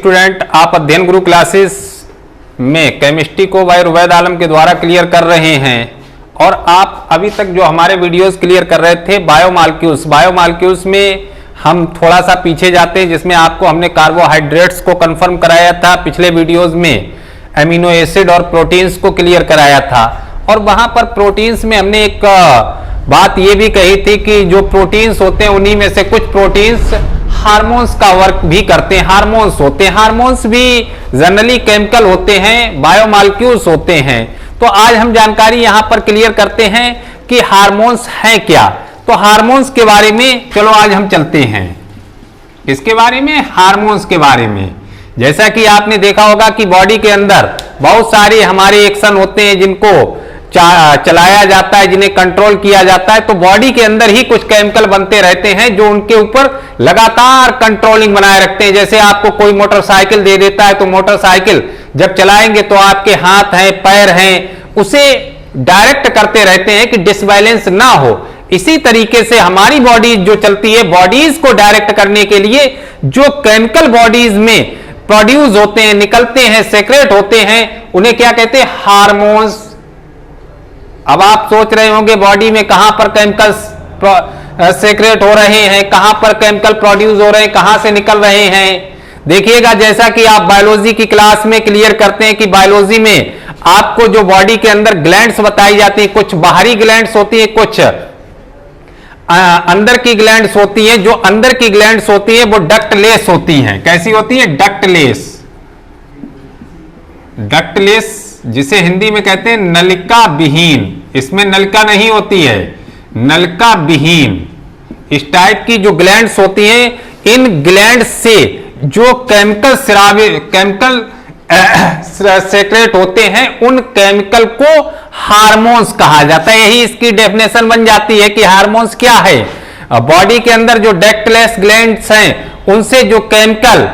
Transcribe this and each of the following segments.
Student, आप अध्ययन गुरु classes में केमिस्ट्री को भाई रुबैद आलम के द्वारा क्लियर कर रहे हैं और आप अभी तक जो हमारे वीडियोस क्लियर कर रहे थे बायोमॉलिक्यूल्स में हम थोड़ा सा पीछे जाते हैं, जिसमें आपको हमने कार्बोहाइड्रेट्स को कंफर्म कराया था, पिछले वीडियोस में एमिनो एसिड और प्रोटीन्स को क्लियर कराया था। और वहां पर प्रोटीन्स में हमने एक बात ये भी कही थी कि जो प्रोटीन्स होते हैं उन्हीं में से कुछ प्रोटीन्स हार्मोन्स का वर्क भी करते हैं, हार्मोन्स होते हैं, हार्मोन्स भी जनरली केमिकल होते हैं, बायोमॉलिक्यूल्स होते हैं। तो आज हम जानकारी यहां पर क्लियर करते हैं कि हार्मोन्स हैं क्या। तो हार्मोन्स के बारे में चलो आज हम चलते हैं, इसके बारे में, हार्मोन्स के बारे में। जैसा कि आपने देखा होगा कि बॉडी के अंदर बहुत सारे हमारे एक्शन होते हैं जिनको चलाया जाता है, जिन्हें कंट्रोल किया जाता है। तो बॉडी के अंदर ही कुछ केमिकल बनते रहते हैं जो उनके ऊपर लगातार कंट्रोलिंग बनाए रखते हैं। जैसे आपको कोई मोटरसाइकिल दे देता है तो मोटरसाइकिल जब चलाएंगे तो आपके हाथ हैं, पैर हैं, उसे डायरेक्ट करते रहते हैं कि डिसबैलेंस ना हो। इसी तरीके से हमारी बॉडी जो चलती है, बॉडीज को डायरेक्ट करने के लिए जो केमिकल बॉडीज में प्रोड्यूस होते हैं, निकलते हैं, सेक्रेट होते हैं, उन्हें क्या कहते हैं? हार्मोन्स। अब आप सोच रहे होंगे बॉडी में कहां पर केमिकल्स सेक्रेट हो रहे हैं, कहां पर केमिकल प्रोड्यूस हो रहे हैं, कहां से निकल रहे हैं। देखिएगा, जैसा कि आप बायोलॉजी की क्लास में क्लियर करते हैं कि बायोलॉजी में आपको जो बॉडी के अंदर ग्लैंड्स बताई जाती है, कुछ बाहरी ग्लैंड्स होती है, कुछ अंदर की ग्लैंड्स होती हैं। जो अंदर की ग्लैंड्स होती हैं वो डक्टलेस होती हैं। कैसी होती है? डक्टलेस। डक्टलेस जिसे हिंदी में कहते हैं नलिका विहीन। इसमें नलिका नहीं होती है, नलिका विहीन। इस टाइप की जो ग्लैंड्स होती हैं, इन ग्लैंड्स से जो केमिकल सेक्रेट होते हैं, उन केमिकल को हार्मोन्स कहा जाता है। यही इसकी डेफिनेशन बन जाती है कि हार्मोन्स क्या है। बॉडी के अंदर जो डक्टलेस ग्लैंड्स हैं, उनसे जो केमिकल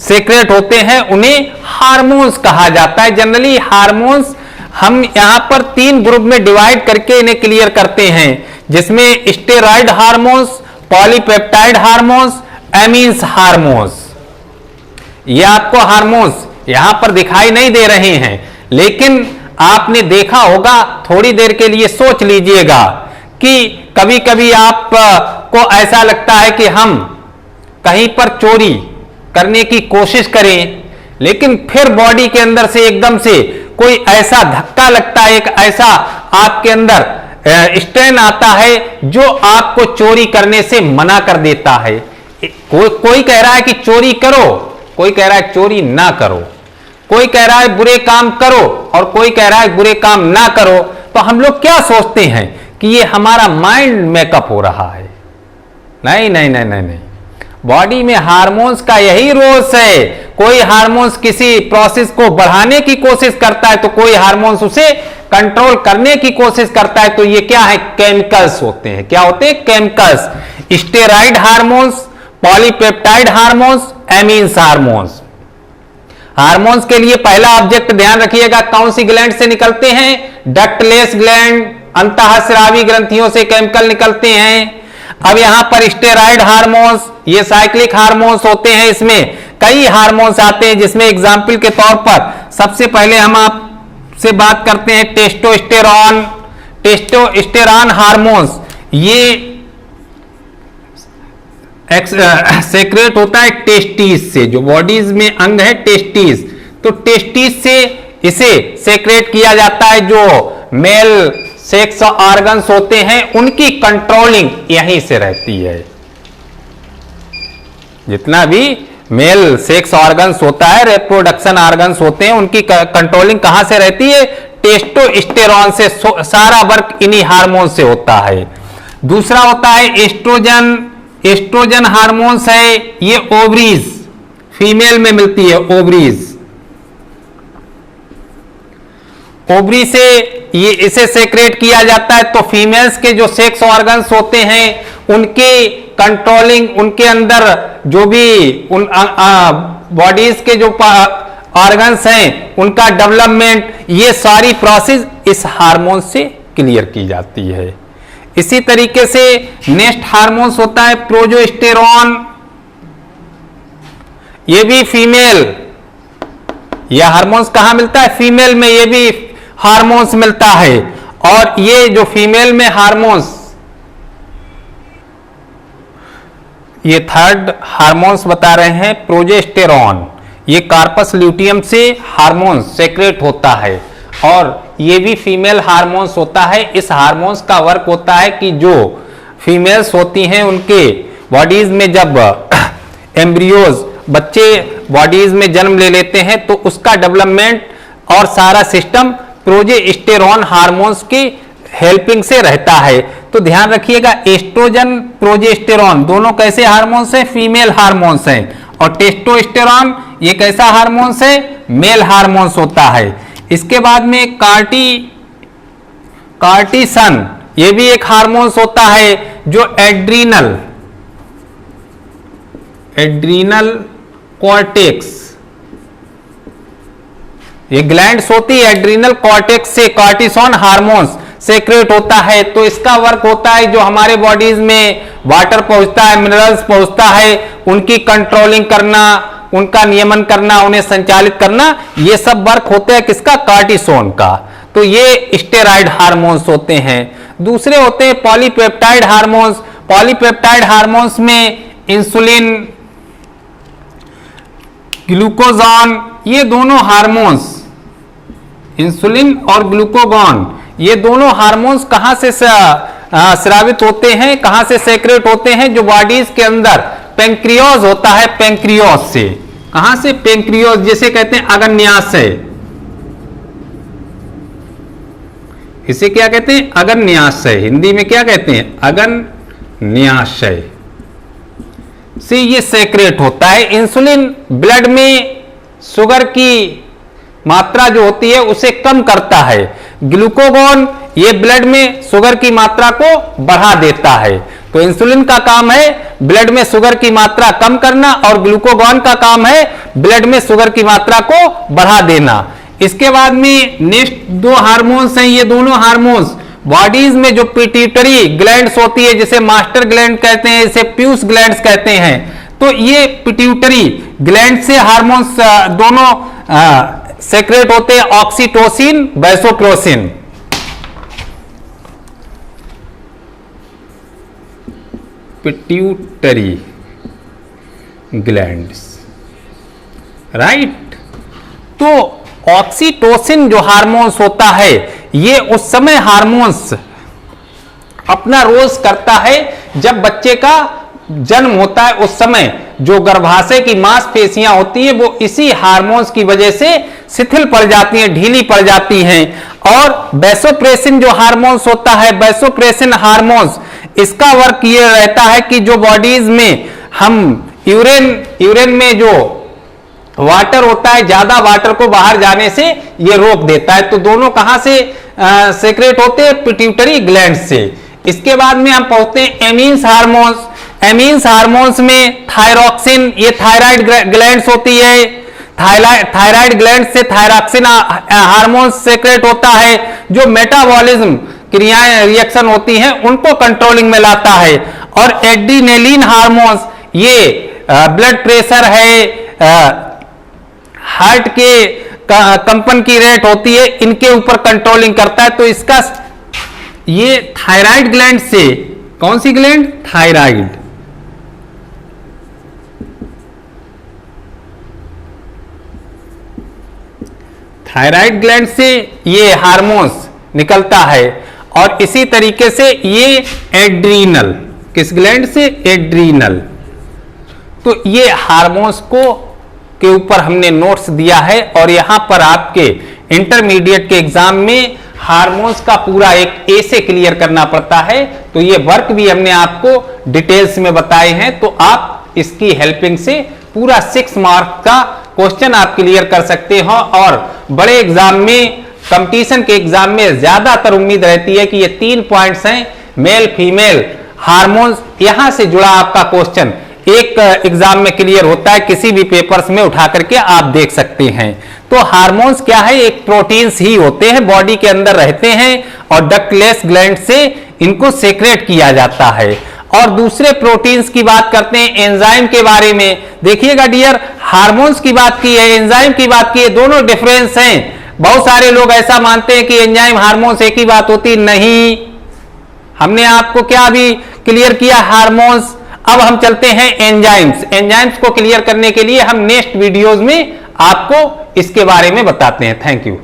सेक्रेट होते हैं उन्हें हार्मोन्स कहा जाता है। जनरली हार्मोन्स हम यहां पर 3 ग्रुप में डिवाइड करके इन्हें क्लियर करते हैं, जिसमें steroid hormones, polypeptide hormones, amines hormones. ये आपको हार्मोन्स यहां पर दिखाई नहीं दे रहे हैं, लेकिन आपने देखा होगा, थोड़ी देर के लिए सोच लीजिएगा कि कभी कभी आपको ऐसा लगता है कि हम कहीं पर चोरी करने की कोशिश करें, लेकिन फिर बॉडी के अंदर से एकदम से कोई ऐसा धक्का लगता है, एक ऐसा आपके अंदर स्ट्रेन आता है जो आपको चोरी करने से मना कर देता है। कोई कह रहा है कि चोरी करो, कोई कह रहा है चोरी ना करो, कोई कह रहा है बुरे काम करो और कोई कह रहा है बुरे काम ना करो। तो हम लोग क्या सोचते हैं कि ये हमारा माइंड मेकअप हो रहा है। नहीं नहीं नहीं नहीं नहीं, बॉडी में हार्मोन्स का यही रोल है। कोई हार्मोन्स किसी प्रोसेस को बढ़ाने की कोशिश करता है तो कोई हार्मोन्स उसे कंट्रोल करने की कोशिश करता है। तो ये क्या है? केमिकल्स होते हैं। क्या होते हैं? Chemicals. Steroid hormones, polypeptide hormones, amines hormones. Hormones के लिए पहला ऑब्जेक्ट ध्यान रखिएगा, कौन सी ग्लैंड से निकलते हैं? डक्टलेस ग्लैंड, अंतःस्रावी ग्रंथियों से केमिकल निकलते हैं। अब यहां पर स्टेरॉइड हार्मोन्स, ये साइक्लिक हार्मोन्स होते हैं। इसमें कई हार्मोन्स आते हैं, जिसमें एग्जाम्पल के तौर पर सबसे पहले हम आपसे बात करते हैं टेस्टोस्टेरॉन। टेस्टोस्टेरॉन हार्मोन्स ये सेक्रेट होता है टेस्टिस से। जो बॉडीज में अंग है टेस्टिस, तो टेस्टिस से इसे सेक्रेट किया जाता है। जो मेल सेक्स ऑर्गन्स होते हैं उनकी कंट्रोलिंग यहीं से रहती है। जितना भी मेल सेक्स ऑर्गन्स होता है, रिप्रोडक्शन ऑर्गन्स होते हैं, उनकी कंट्रोलिंग कहां से रहती है? टेस्टोस्टेरॉन से। सारा वर्क इन्हीं हार्मोन से होता है। दूसरा होता है एस्ट्रोजन। एस्ट्रोजन हार्मोन्स है, ये ओवरीज, फीमेल में मिलती है ओवरीज। ओवरी से ये इसे सेक्रेट किया जाता है। तो फीमेल्स के जो सेक्स ऑर्गन्स होते हैं उनके कंट्रोलिंग, उनके अंदर जो भी बॉडीज के जो ऑर्गन्स हैं उनका डेवलपमेंट, ये सारी प्रोसेस इस हार्मोन से क्लियर की जाती है। इसी तरीके से नेक्स्ट हार्मोन्स होता है प्रोजेस्टेरॉन। ये भी फीमेल, यह हार्मोन्स कहां मिलता है? फीमेल में ये भी हार्मोन्स मिलता है। और ये जो फीमेल में हार्मोन्स, ये थर्ड हार्मोन्स बता रहे हैं प्रोजेस्टेरॉन, ये कार्पस ल्यूटियम से हार्मोन्स सेक्रेट होता है और ये भी फीमेल हार्मोन्स होता है। इस हार्मोन्स का वर्क होता है कि जो फीमेल्स होती हैं उनके बॉडीज में जब एम्ब्रियोज, बच्चे बॉडीज में जन्म ले लेते हैं तो उसका डेवलपमेंट और सारा सिस्टम प्रोजेस्टेरॉन हार्मोन्स की हेल्पिंग से रहता है। तो ध्यान रखिएगा, एस्ट्रोजन प्रोजेस्टेरॉन दोनों कैसे हार्मोन्स हैं? फीमेल हार्मोन्स हैं। और टेस्टोस्टेरॉन ये कैसा हार्मोन्स है? मेल हार्मोन्स होता है। इसके बाद में कार्टिसन, ये भी एक हार्मोन्स होता है जो एड्रीनल कॉर्टेक्स, ये ग्लैंड्स होती है एड्रीनल कॉर्टेक्स से कार्टिसोन हार्मोन्स सेक्रेट होता है। तो इसका वर्क होता है जो हमारे बॉडीज में वाटर पहुंचता है, मिनरल्स पहुंचता है, उनकी कंट्रोलिंग करना, उनका नियमन करना, उन्हें संचालित करना, ये सब वर्क होता है किसका? कार्टिसोन का। तो ये स्टेरॉइड हार्मोन्स होते हैं। दूसरे होते हैं पॉलीपेप्टाइड हार्मोन्स। पॉलीपेप्टाइड हार्मोन्स में इंसुलिन, ग्लूकोगॉन, ये दोनों हार्मोन्स, इंसुलिन और ग्लूकोगॉन, ये दोनों हार्मोन्स कहां से स्रावित होते हैं, कहां से सेक्रेट होते हैं? जो बॉडीज के अंदर पेंक्रियोज होता है, पेंक्रियोज से। कहां से? पेंक्रियोज, जिसे कहते हैं अग्न्याशय। इसे क्या कहते हैं? अग्न्याशय। हिंदी में क्या कहते हैं? अग्न्याशय से ये सेक्रेट होता है। इंसुलिन ब्लड में शुगर की मात्रा जो होती है उसे कम करता है। ग्लूकोगॉन ये ब्लड में शुगर की मात्रा को बढ़ा देता है। तो इंसुलिन का काम है ब्लड में शुगर की मात्रा कम करना और ग्लूकोगॉन का काम है ब्लड में शुगर की मात्रा को बढ़ा देना। इसके बाद में नेक्स्ट दो हार्मोन्स हैं। ये दोनों हार्मोन्स बॉडीज में जो पिट्यूटरी ग्लैंड्स होती है, जिसे मास्टर ग्लैंड कहते हैं, इसे प्यूस ग्लैंड्स कहते हैं। तो ये पिट्यूटरी ग्लैंड से हार्मोन्स दोनों सेक्रेट होते हैं, oxytocin, vasopressin. Pituitary glands, right. तो ऑक्सीटोसिन जो हार्मोन्स होता है, ये उस समय हार्मोन्स अपना रोज करता है जब बच्चे का जन्म होता है। उस समय जो गर्भाशय की मांसपेशियां होती हैं वो इसी हार्मोन्स की वजह से शिथिल पड़ जाती हैं, ढीली पड़ जाती हैं। और वैसोप्रेसिन जो हार्मोन्स होता है, वैसोप्रेसिन हार्मोन्स, इसका वर्क ये रहता है कि जो बॉडीज में हम यूरिन में जो वाटर होता है, ज्यादा वाटर को बाहर जाने से ये रोक देता है। तो दोनों कहां से सेक्रेट होते हैं? पिट्यूटरी ग्लैंड से। इसके बाद में हम पहुंचते हैं एमीन्स हार्मोन्स। एमीन्स हार्मोन्स में थायरॉक्सिन, ये थायराइड ग्लैंड्स होती है। थायराइड ग्लैंड से थायरॉक्सिन हार्मोन्स सेक्रेट होता है जो मेटाबॉलिज्म क्रियाएं, रिएक्शन होती हैं, उनको कंट्रोलिंग में लाता है। और एड्रीनेलिन हार्मोन्स, ये ब्लड प्रेशर है, हार्ट के कंपन की रेट होती है, इनके ऊपर कंट्रोलिंग करता है। तो इसका ये थायराइड ग्लैंड से, कौन सी ग्लैंड? थायराइड। थायराइड ग्लैंड से ये हार्मोन्स निकलता है। और इसी तरीके से ये एड्रीनल, किस ग्लैंड से? एड्रीनल। तो ये हार्मोन्स को के ऊपर हमने नोट्स दिया है। और यहां पर आपके इंटरमीडिएट के एग्जाम में हार्मोन्स का पूरा एक ए से क्लियर करना पड़ता है। तो ये वर्क भी हमने आपको डिटेल्स में बताए हैं। तो आप इसकी हेल्पिंग से पूरा 6 मार्क का क्वेश्चन आप क्लियर कर सकते हो। और बड़े एग्जाम में, कंपटीशन के एग्जाम में ज्यादातर उम्मीद रहती है कि ये 3 पॉइंट्स हैं, मेल फीमेल हार्मोन्स, यहां से जुड़ा आपका क्वेश्चन एक एग्जाम में क्लियर होता है। किसी भी पेपर्स में उठा करके आप देख सकते हैं। तो हार्मोन्स क्या है? एक प्रोटीन्स ही होते हैं, बॉडी के अंदर रहते हैं और डक्टलेस ग्लैंड से इनको सेक्रेट किया जाता है। और दूसरे प्रोटीन्स की बात करते हैं, एंजाइम के बारे में। देखिएगा डियर, हार्मोन्स की बात की है, एंजाइम की बात की है, दोनों डिफरेंस हैं। बहुत सारे लोग ऐसा मानते हैं कि एंजाइम हार्मोन्स एक ही बात होती, नहीं। हमने आपको क्या अभी क्लियर किया, हार्मोन्स। अब हम चलते हैं एंजाइम्स। एंजाइम्स को क्लियर करने के लिए हम नेक्स्ट वीडियोस में आपको इसके बारे में बताते हैं। Thank you.